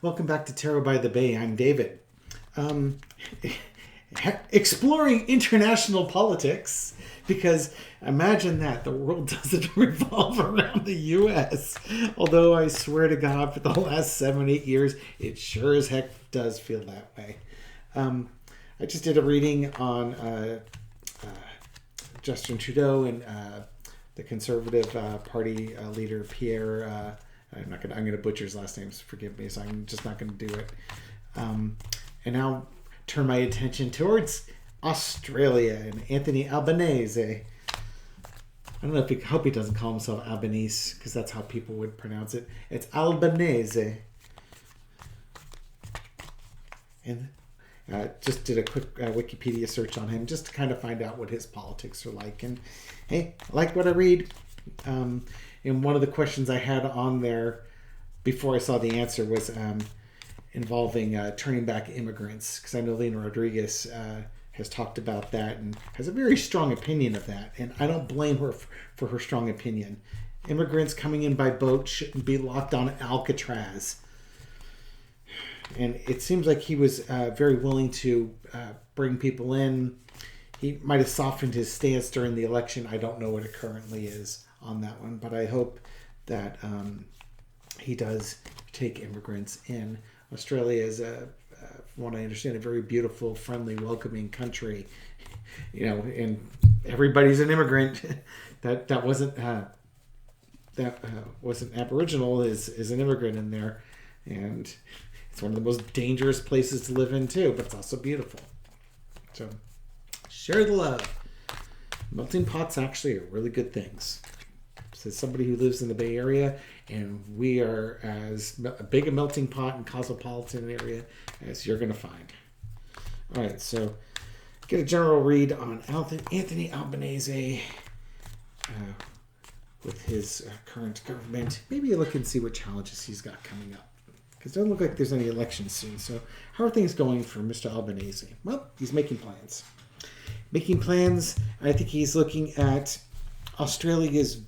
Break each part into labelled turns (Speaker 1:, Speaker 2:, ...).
Speaker 1: Welcome back to Tarot by the Bay. I'm David. Um, Exploring international politics, because imagine that the world doesn't revolve around the U.S. Although I swear to God, for the last 7-8 years, it sure as heck does feel that way. I just did a reading on Justin Trudeau and the Conservative Party leader Pierre. I'm gonna butcher his last name. So forgive me. So I'm just not gonna do it. And now turn my attention towards Australia and Anthony Albanase. I don't know if I hope he doesn't call himself Albanese, because that's how people would pronounce it. It's Albanese. And just did a quick Wikipedia search on him just to kind of find out what his politics are like. And hey, I like what I read. And one of the questions I had on there before I saw the answer was involving turning back immigrants, because I know Lena Rodriguez has talked about that and has a very strong opinion of that. And I don't blame her for her strong opinion. Immigrants coming in by boat shouldn't be locked on Alcatraz. And it seems like he was very willing to bring people in. He might have softened his stance during the election. I don't know what it currently is on that one, but I hope that he does take immigrants in. Australia is, from what I understand, a very beautiful, friendly, welcoming country. And everybody's an immigrant. that wasn't Aboriginal is an immigrant in there, and it's one of the most dangerous places to live in too. But it's also beautiful. So share the love. Melting pots actually are really good things. As somebody who lives in the Bay Area, and we are as big a melting pot and cosmopolitan area as you're going to find. All right, so get a general read on Anthony Albanese with his current government. Maybe you look and see what challenges he's got coming up, because it doesn't look like there's any elections soon. So how are things going for Mr. Albanese? Well, he's making plans. I think he's looking at Australia's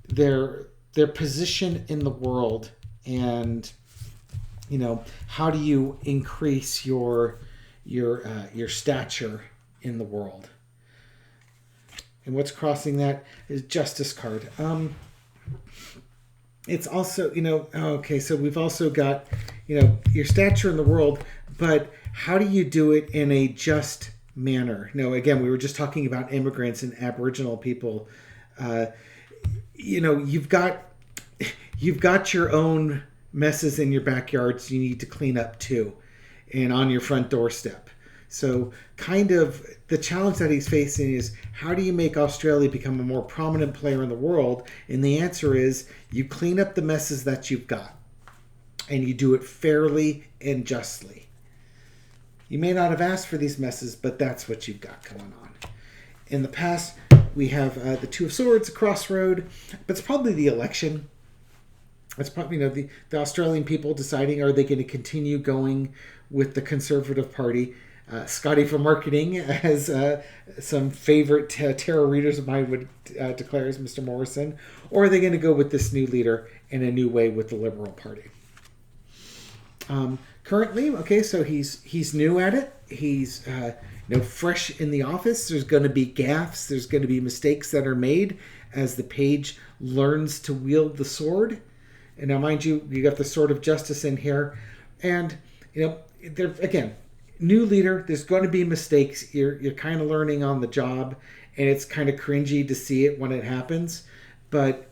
Speaker 1: their position in the world, and how do you increase your stature in the world? And what's crossing that is Justice card. It's also okay. So we've also got your stature in the world, but how do you do it in a just manner? Again, we were just talking about immigrants and Aboriginal people. You've got your own messes in your backyards you need to clean up too, and on your front doorstep. So kind of the challenge that he's facing is, how do you make Australia become a more prominent player in the world? And the answer is, you clean up the messes that you've got, and you do it fairly and justly. You may not have asked for these messes, but that's what you've got going on. In the past, we have the Two of Swords, a crossroad, but it's probably the election. It's probably the Australian people deciding, are they going to continue going with the Conservative Party? Scotty from marketing, as some favorite tarot readers of mine would declare as Mr. Morrison, or are they going to go with this new leader in a new way with the Liberal Party? Currently, okay, so he's new at it. He's fresh in the office. There's going to be gaffes. There's going to be mistakes that are made as the page learns to wield the sword. And now, mind you, you got the Sword of Justice in here, and there again, new leader. There's going to be mistakes. You're kind of learning on the job, and it's kind of cringy to see it when it happens, but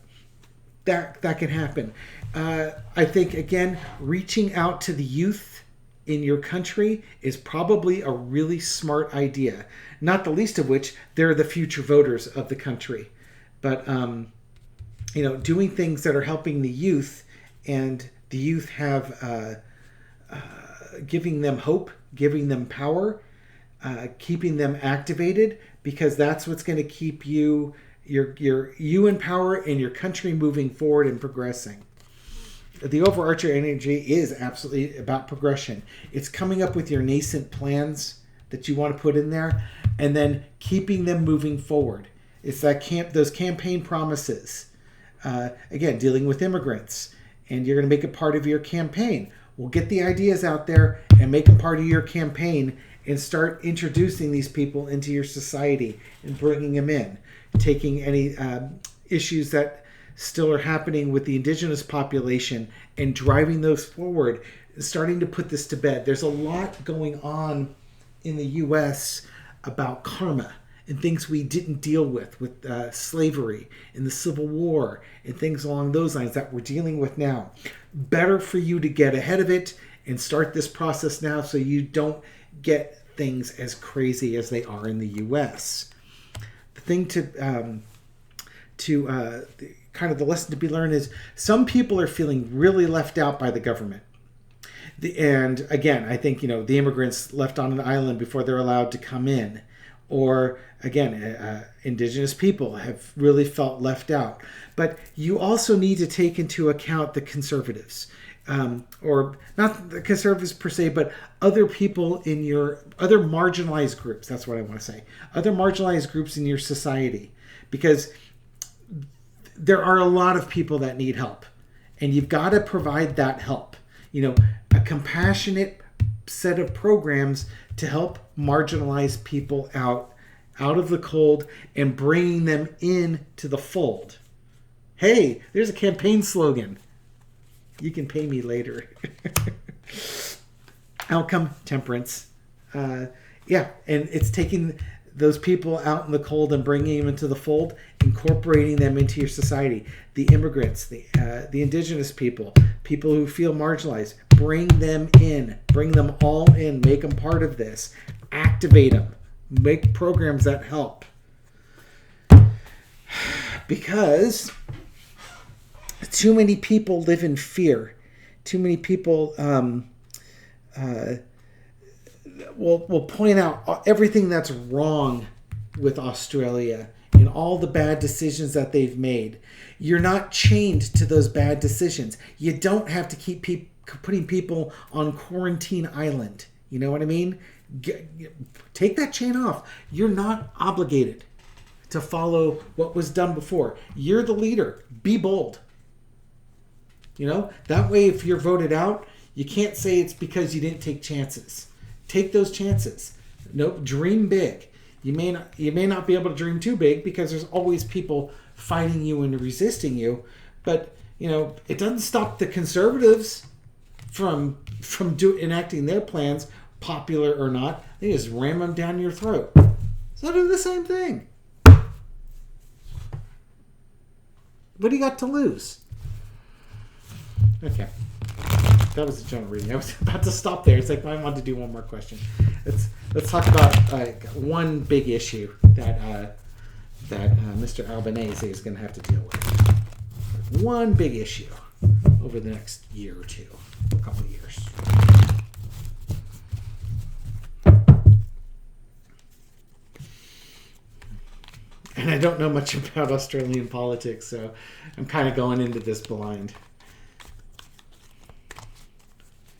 Speaker 1: that can happen. I think, again, reaching out to the youth in your country is probably a really smart idea. Not the least of which, they're the future voters of the country. But, doing things that are helping the youth, and the youth have giving them hope, giving them power, keeping them activated, because that's what's going to keep you in power and your country moving forward and progressing. The overarching energy is absolutely about progression. It's coming up with your nascent plans that you want to put in there, and then keeping them moving forward. It's those campaign promises. Again, dealing with immigrants and you're going to make it part of your campaign. Well, get the ideas out there and make them part of your campaign and start introducing these people into your society and bringing them in. Taking any issues that still are happening with the indigenous population and driving those forward, starting to put this to bed. There's a lot going on in the U.S. about karma and things we didn't deal with slavery and the Civil War and things along those lines that we're dealing with now. Better for you to get ahead of it and start this process now so you don't get things as crazy as they are in the U.S. The thing kind of the lesson to be learned is some people are feeling really left out by the government. And again, I think, the immigrants left on an island before they're allowed to come in. Or again, indigenous people have really felt left out. But you also need to take into account the conservatives. Or not the conservatives per se, but other people in your other marginalized groups. That's what I want to say. Other marginalized groups in your society. Because there are a lot of people that need help. And you've got to provide that help. A compassionate set of programs to help marginalized people out of the cold and bringing them into the fold. Hey, there's a campaign slogan. You can pay me later. Outcome temperance. And it's taking those people out in the cold and bringing them into the fold, incorporating them into your society. The immigrants, the indigenous people who feel marginalized, bring them in. Bring them all in. Make them part of this. Activate them. Make programs that help. Because too many people live in fear. Too many people will point out everything that's wrong with Australia and all the bad decisions that they've made. You're not chained to those bad decisions. You don't have to keep putting people on quarantine island. You know what I mean? Take that chain off. You're not obligated to follow what was done before. You're the leader. Be bold. That way if you're voted out, you can't say it's because you didn't take chances. Take those chances. Nope, dream big. You may not be able to dream too big because there's always people fighting you and resisting you. But, it doesn't stop the conservatives from enacting their plans, popular or not. They just ram them down your throat. So do the same thing. What do you got to lose? Okay. That was a general reading. I was about to stop there. It's like I wanted to do one more question. Let's talk about one big issue that Mr. Albanese is going to have to deal with. One big issue over the next year or two, a couple of years. And I don't know much about Australian politics, so I'm kind of going into this blind.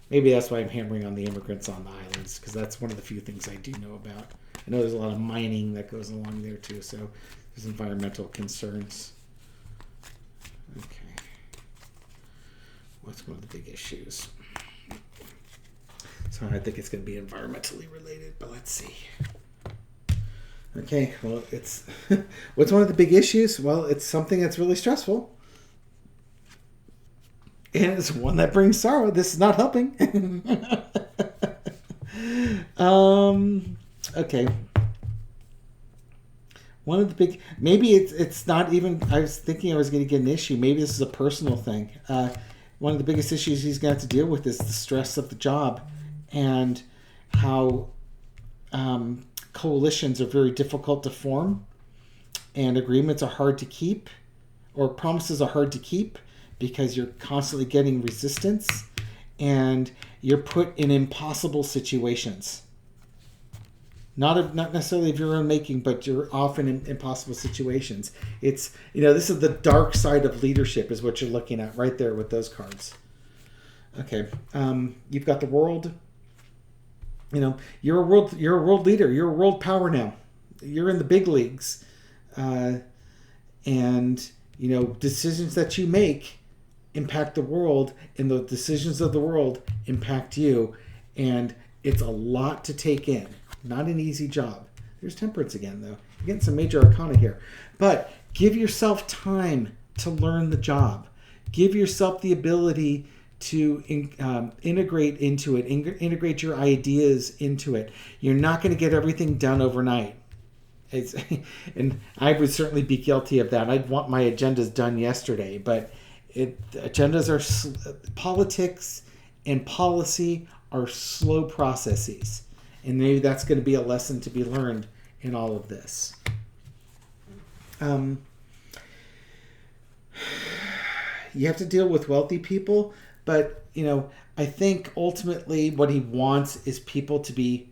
Speaker 1: Maybe that's why I'm hammering on the immigrants on the islands, because that's one of the few things I do know about. I know there's a lot of mining that goes along there too, so there's environmental concerns. Okay. What's one of the big issues? So I think it's going to be environmentally related, but let's see. Okay, well, it's what's one of the big issues? Well, it's something that's really stressful. And it's one that brings sorrow. This is not helping. Okay. One of the big, maybe it's not even, I was thinking I was going to get an issue. Maybe this is a personal thing. One of the biggest issues he's going to have to deal with is the stress of the job and how coalitions are very difficult to form and agreements are hard to keep, or promises are hard to keep, because you're constantly getting resistance and you're put in impossible situations. Not necessarily of your own making, but you're often in impossible situations. It's, this is the dark side of leadership is what you're looking at right there with those cards. Okay. You've got the world. You're a world leader. You're a world power now. You're in the big leagues. And decisions that you make impact the world, and the decisions of the world impact you. And it's a lot to take in. Not an easy job. There's temperance again, though. You're getting some major arcana here. But give yourself time to learn the job. Give yourself the ability to integrate into it, integrate your ideas into it. You're not going to get everything done overnight. And I would certainly be guilty of that. I'd want my agendas done yesterday, but agendas are politics and policy are slow processes, and maybe that's going to be a lesson to be learned in all of this. You have to deal with wealthy people, but I think ultimately what he wants is people to be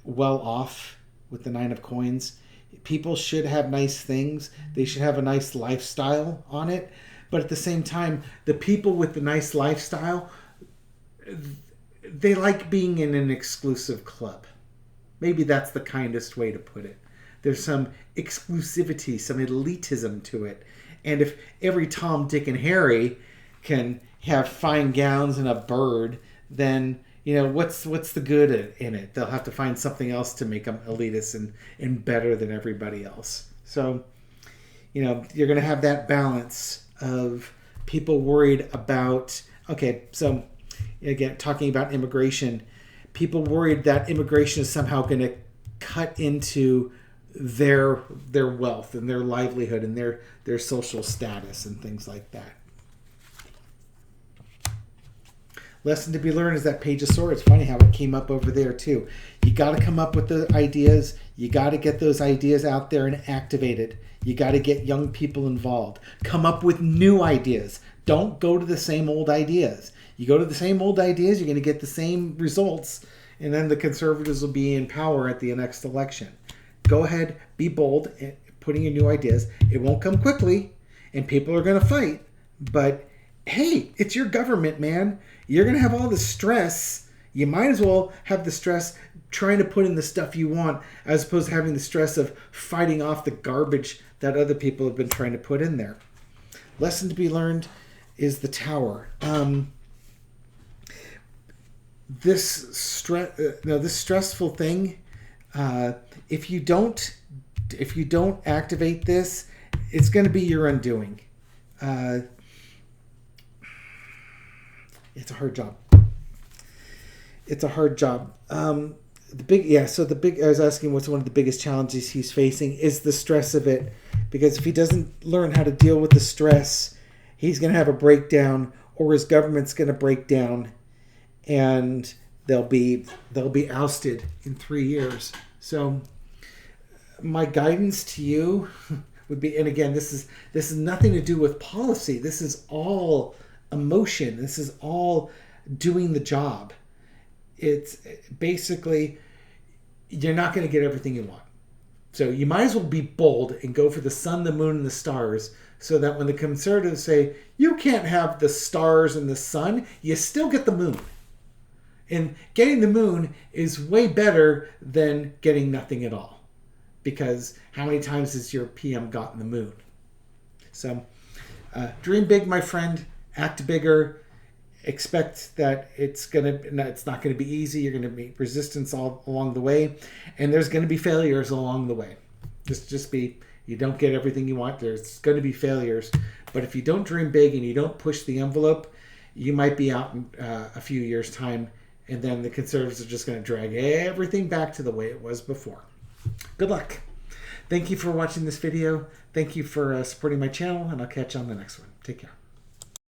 Speaker 1: well off with the 9 of coins. People should have nice things. They should have a nice lifestyle on it. But at the same time, the people with the nice lifestyle, they like being in an exclusive club. Maybe that's the kindest way to put it. There's some exclusivity, some elitism to it. And if every Tom, Dick, and Harry can have fine gowns and a bird, then what's the good in it? They'll have to find something else to make them elitist and better than everybody else. So, you're going to have that balance of people worried about, okay, so again, talking about immigration, people worried that immigration is somehow going to cut into their wealth and their livelihood and their social status and things like that. Lesson to be learned is that Page of Swords. Funny how it came up over there too. You got to come up with the ideas. You got to get those ideas out there and activated. You got to get young people involved. Come up with new ideas. Don't go to the same old ideas. You go to the same old ideas, you're going to get the same results, and then the conservatives will be in power at the next election. Go ahead, be bold, putting in new ideas. It won't come quickly, and people are going to fight, but hey, it's your government, man. You're going to have all the stress. You might as well have the stress trying to put in the stuff you want as opposed to having the stress of fighting off the garbage that other people have been trying to put in there. Lesson to be learned is the Tower. This stressful thing, if you don't activate this, it's going to be your undoing. It's a hard job. I was asking what's one of the biggest challenges he's facing is the stress of it, because if he doesn't learn how to deal with the stress, he's going to have a breakdown, or his government's going to break down, and they'll be ousted in 3 years. So my guidance to you would be, and again, this is nothing to do with policy. This is all emotion. This is all doing the job. It's basically, you're not going to get everything you want. So you might as well be bold and go for the sun, the moon, and the stars, so that when the conservatives say, you can't have the stars and the sun, you still get the moon. And getting the moon is way better than getting nothing at all. Because how many times has your PM gotten the moon? So dream big, my friend. Act bigger. Expect that it's not going to be easy. You're going to meet resistance all along the way, and there's going to be failures along the way. You don't get everything you want. There's going to be failures, but if you don't dream big and you don't push the envelope, you might be out in a few years' time, and then the conservatives are just going to drag everything back to the way it was before. Good luck. Thank you for watching this video. Thank you for supporting my channel, and I'll catch you on the next one. Take care.